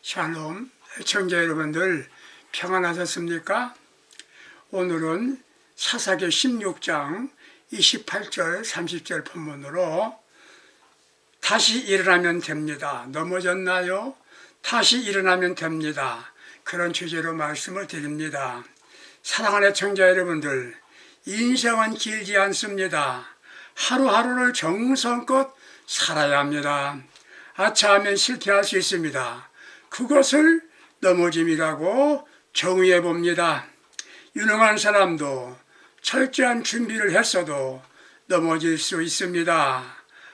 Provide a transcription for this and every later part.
샬롬, 시청자 여러분들 평안하셨습니까? 오늘은 사사기 16장 28절 30절 본문으로 다시 일어나면 됩니다. 넘어졌나요? 다시 일어나면 됩니다. 그런 주제로 말씀을 드립니다. 사랑하는 시청자 여러분들, 인생은 길지 않습니다. 하루하루를 정성껏 살아야 합니다. 아차하면 실패할 수 있습니다. 그것을 넘어짐이라고 정의해 봅니다. 유능한 사람도 철저한 준비를 했어도 넘어질 수 있습니다.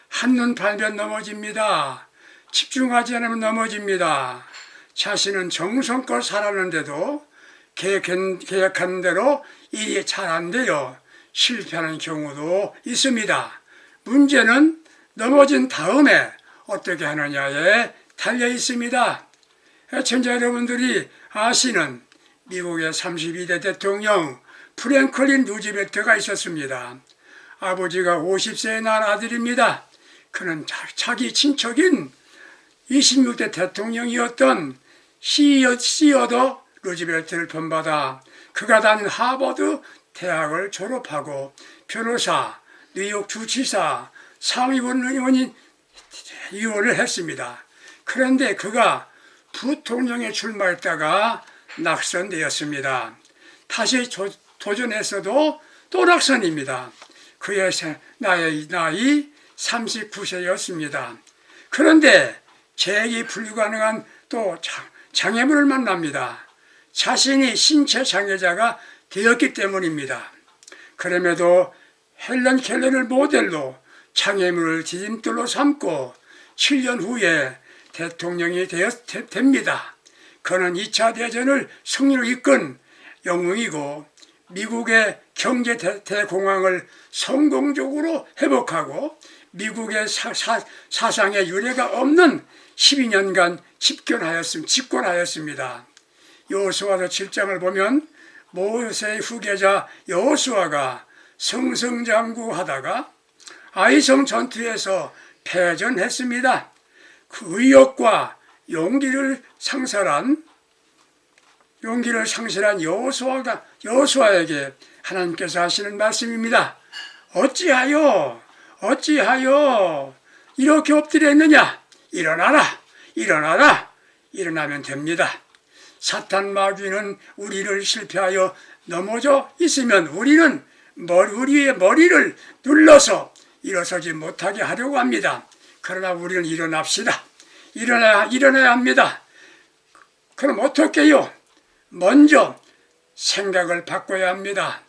한눈 팔면 넘어집니다. 집중하지 않으면 넘어집니다. 자신은 정성껏 살았는데도 계획한 대로 일이 잘 안 돼요. 실패하는 경우도 있습니다. 문제는 넘어진 다음에 어떻게 하느냐에 달려 있습니다. 시청자 여러분들이 아시는 미국의 32대 대통령 프랭클린 루즈벨트가 있었습니다. 아버지가 50세에 낳은 아들입니다. 그는 자기 친척인 26대 대통령이었던 시어더 루즈벨트를 본받아 그가 다닌 하버드 대학을 졸업하고 변호사, 뉴욕 주지사, 상위원 의원이 의원을 했습니다. 그런데 그가 부통령에 출마했다가 낙선되었습니다. 다시 도전했어도 또 낙선입니다. 그의 나이 39세였습니다. 그런데 재기 불가능한 또 장애물을 만납니다. 자신이 신체 장애자가 되었기 때문입니다. 그럼에도 헬런 켈러를 모델로 장애물을 디딤돌로 삼고 7년 후에 대통령이 됩니다. 그는 2차 대전을 승리로 이끈 영웅이고 미국의 경제 대공황을 성공적으로 회복하고 미국의 사상에 유례가 없는 12년간 집권하였습니다. 여호수아서 7장을 보면 모세의 후계자 여호수아가 승승장구하다가 아이성 전투에서 패전했습니다. 그 의욕과 용기를 상실한 여호수아에게 하나님께서 하시는 말씀입니다. 어찌하여 이렇게 엎드렸느냐? 일어나라. 일어나면 됩니다. 사탄 마귀는 우리를 실패하여 넘어져 있으면 우리의 머리를 눌러서 일어서지 못하게 하려고 합니다. 그러나 우리는 일어납시다. 일어나야 합니다. 그럼 어떻게 해요? 먼저 생각을 바꿔야 합니다.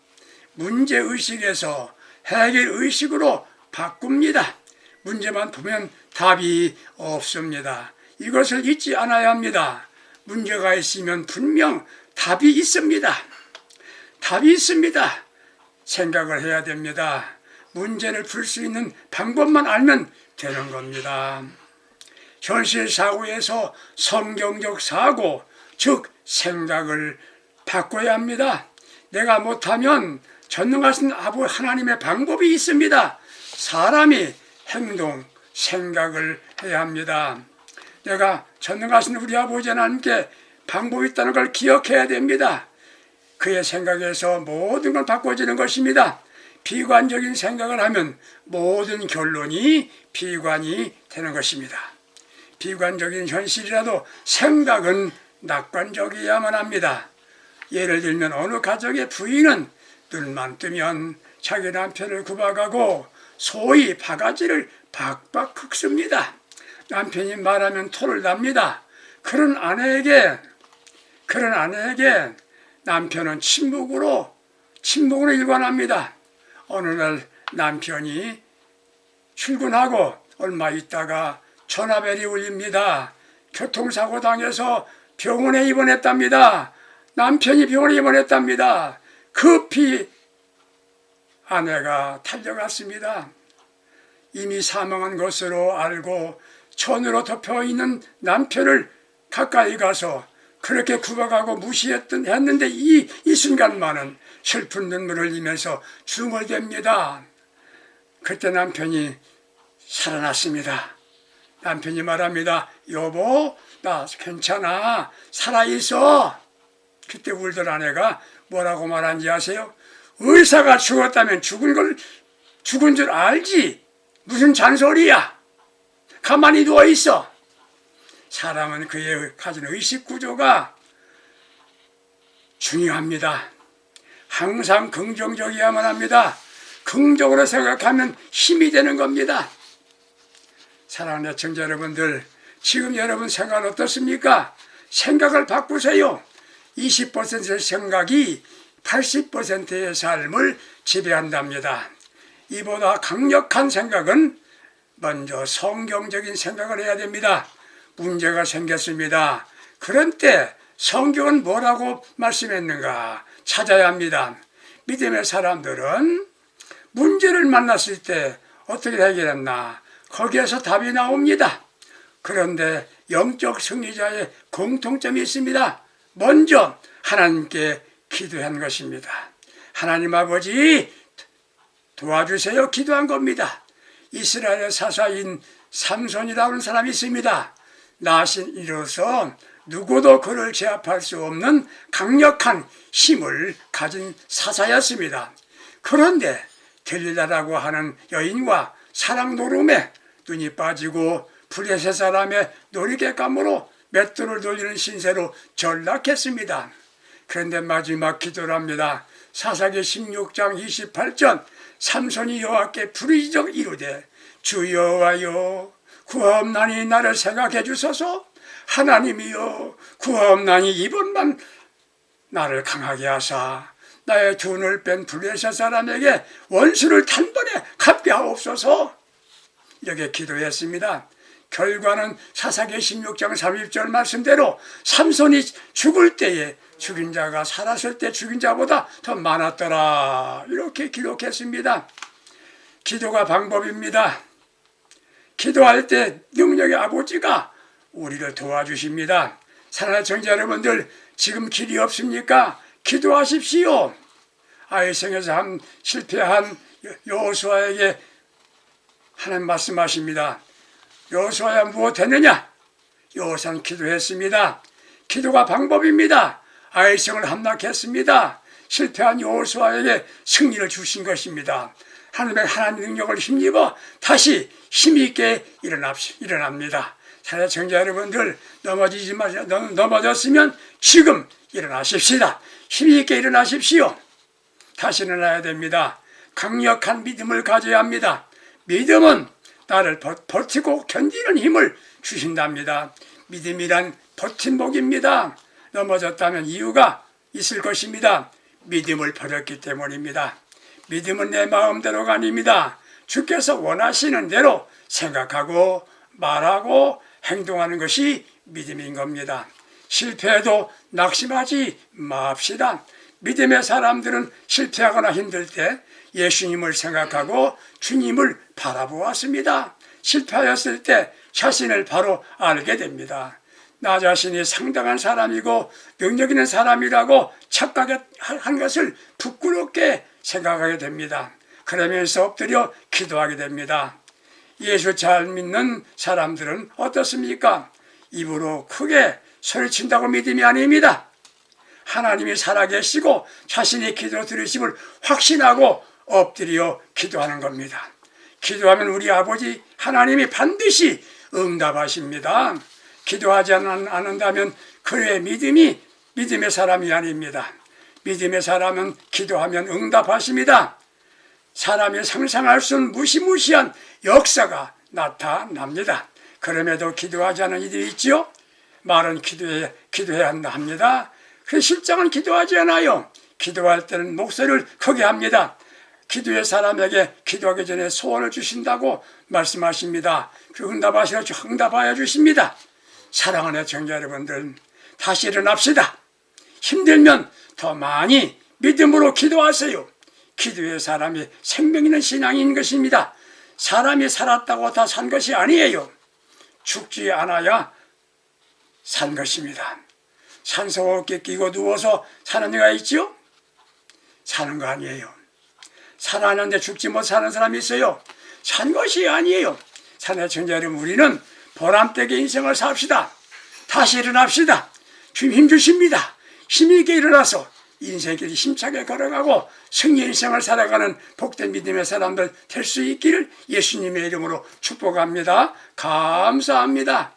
문제의식에서 해결의식으로 바꿉니다. 문제만 보면 답이 없습니다. 이것을 잊지 않아야 합니다. 문제가 있으면 분명 답이 있습니다. 생각을 해야 됩니다. 문제를 풀 수 있는 방법만 알면 되는 겁니다. 현실 사고에서 성경적 사고, 즉 생각을 바꿔야 합니다. 내가 못하면 전능하신 아버지 하나님의 방법이 있습니다. 사람이 행동, 생각을 해야 합니다. 내가 전능하신 우리 아버지 하나님께 방법이 있다는 걸 기억해야 됩니다. 그의 생각에서 모든 걸 바꿔지는 것입니다. 비관적인 생각을 하면 모든 결론이 비관이 되는 것입니다. 비관적인 현실이라도 생각은 낙관적이어야만 합니다. 예를 들면 어느 가정의 부인은 눈만 뜨면 자기 남편을 구박하고 소위 바가지를 박박 긁습니다. 남편이 말하면 토를 납니다. 그런 아내에게 남편은 침묵으로 일관합니다. 어느 날 남편이 출근하고 얼마 있다가 전화벨이 울립니다. 교통사고 당해서 병원에 입원했답니다. 남편이 병원에 입원했답니다. 급히 아내가 달려갔습니다. 이미 사망한 것으로 알고 천으로 덮여있는 남편을 가까이 가서 그렇게 구박하고 무시했는데 이 순간만은 슬픈 눈물을 흘리면서 중얼댑니다. 그때 남편이 살아났습니다. 남편이 말합니다. 여보, 나 괜찮아. 살아있어. 그때 울던 아내가 뭐라고 말한지 아세요? 의사가 죽었다면 죽은 줄 알지. 무슨 잔소리야. 가만히 누워있어. 사람은 그의 가진 의식 구조가 중요합니다. 항상 긍정적이어야만 합니다. 긍정적으로 생각하면 힘이 되는 겁니다. 사랑하는 애청자 여러분들, 지금 여러분 생각 어떻습니까? 생각을 바꾸세요. 20%의 생각이 80%의 삶을 지배한답니다. 이보다 강력한 생각은 먼저 성경적인 생각을 해야 됩니다. 문제가 생겼습니다. 그런 때 성경은 뭐라고 말씀했는가 찾아야 합니다. 믿음의 사람들은 문제를 만났을 때 어떻게 해결했나 거기에서 답이 나옵니다. 그런데 영적 승리자의 공통점이 있습니다. 먼저 하나님께 기도한 것입니다. 하나님 아버지 도와주세요 기도한 겁니다. 이스라엘의 사사인 삼손이라는 사람이 있습니다. 나신 이로서 누구도 그를 제압할 수 없는 강력한 힘을 가진 사사였습니다. 그런데 들리다라고 하는 여인과 사랑 노름에 눈이 빠지고 블레셋 사람의 놀이객감으로 맷돌을 돌리는 신세로 전락했습니다. 그런데 마지막 기도를 합니다. 사사기 16장 28절 삼손이 여호와께 부르짖어 이르되 주 여호와여 구하옵나니 나를 생각해 주소서. 하나님이여 구하옵나니 이번만 나를 강하게 하사 나의 두 눈을 뺀 블레셋 사람에게 원수를 단번에 갚게 하옵소서. 이렇게 기도했습니다. 결과는 사사기 16장 30절 말씀대로 삼손이 죽을 때에 죽인 자가 살았을 때 죽인 자보다 더 많았더라. 이렇게 기록했습니다. 기도가 방법입니다. 기도할 때 능력의 아버지가 우리를 도와주십니다. 사랑하는 청자 여러분들, 지금 길이 없습니까? 기도하십시오. 아이성에서 실패한 여호수아에게 하나님 말씀하십니다. 여호수아야 무엇 했느냐? 여호수아는 기도했습니다. 기도가 방법입니다. 아이성을 함락했습니다. 실패한 여호수아에게 승리를 주신 것입니다. 하나님의 능력을 힘입어 다시 힘있게 일어납니다. 사랑하는 청자 여러분들, 넘어졌으면 지금 일어나십시다. 힘있게 일어나십시오. 다시 일어나야 됩니다. 강력한 믿음을 가져야 합니다. 믿음은 나를 버티고 견디는 힘을 주신답니다. 믿음이란 버팀목입니다. 넘어졌다면 이유가 있을 것입니다. 믿음을 버렸기 때문입니다. 믿음은 내 마음대로가 아닙니다. 주께서 원하시는 대로 생각하고 말하고 행동하는 것이 믿음인 겁니다. 실패해도 낙심하지 맙시다. 믿음의 사람들은 실패하거나 힘들 때 예수님을 생각하고 주님을 바라보았습니다. 실패하였을 때 자신을 바로 알게 됩니다. 나 자신이 상당한 사람이고 능력 있는 사람이라고 착각한 것을 부끄럽게 생각하게 됩니다. 그러면서 엎드려 기도하게 됩니다. 예수 잘 믿는 사람들은 어떻습니까? 입으로 크게 소리친다고 믿음이 아닙니다. 하나님이 살아계시고 자신의 기도 들으심을 확신하고 엎드려 기도하는 겁니다. 기도하면 우리 아버지 하나님이 반드시 응답하십니다. 기도하지 않는다면 그의 믿음이 믿음의 사람이 아닙니다. 믿음의 사람은 기도하면 응답하십니다. 사람이 상상할 수 없는 무시무시한 역사가 나타납니다. 그럼에도 기도하지 않는 이들이 있지요. 말은 기도해야 합니다. 그래서 실장은 기도하지 않아요. 기도할 때는 목소리를 크게 합니다. 기도의 사람에게 기도하기 전에 소원을 주신다고 말씀하십니다. 그 응답하여 주십니다. 사랑하는 애청자 여러분들, 다시 일어납시다. 힘들면 더 많이 믿음으로 기도하세요. 기도의 사람이 생명 있는 신앙인 것입니다. 사람이 살았다고 다 산 것이 아니에요. 죽지 않아야 산 것입니다. 산소 어깨 끼고 누워서 사는 애가 있지요? 사는 거 아니에요. 살았는데 죽지 못하는 사람이 있어요. 산 것이 아니에요. 사는 청자 여러분, 우리는 보람되게 인생을 삽시다. 다시 일어납시다. 주님 힘 주십니다. 힘있게 일어나서 인생길 힘차게 걸어가고 승리 인생을 살아가는 복된 믿음의 사람들 될 수 있기를 예수님의 이름으로 축복합니다. 감사합니다.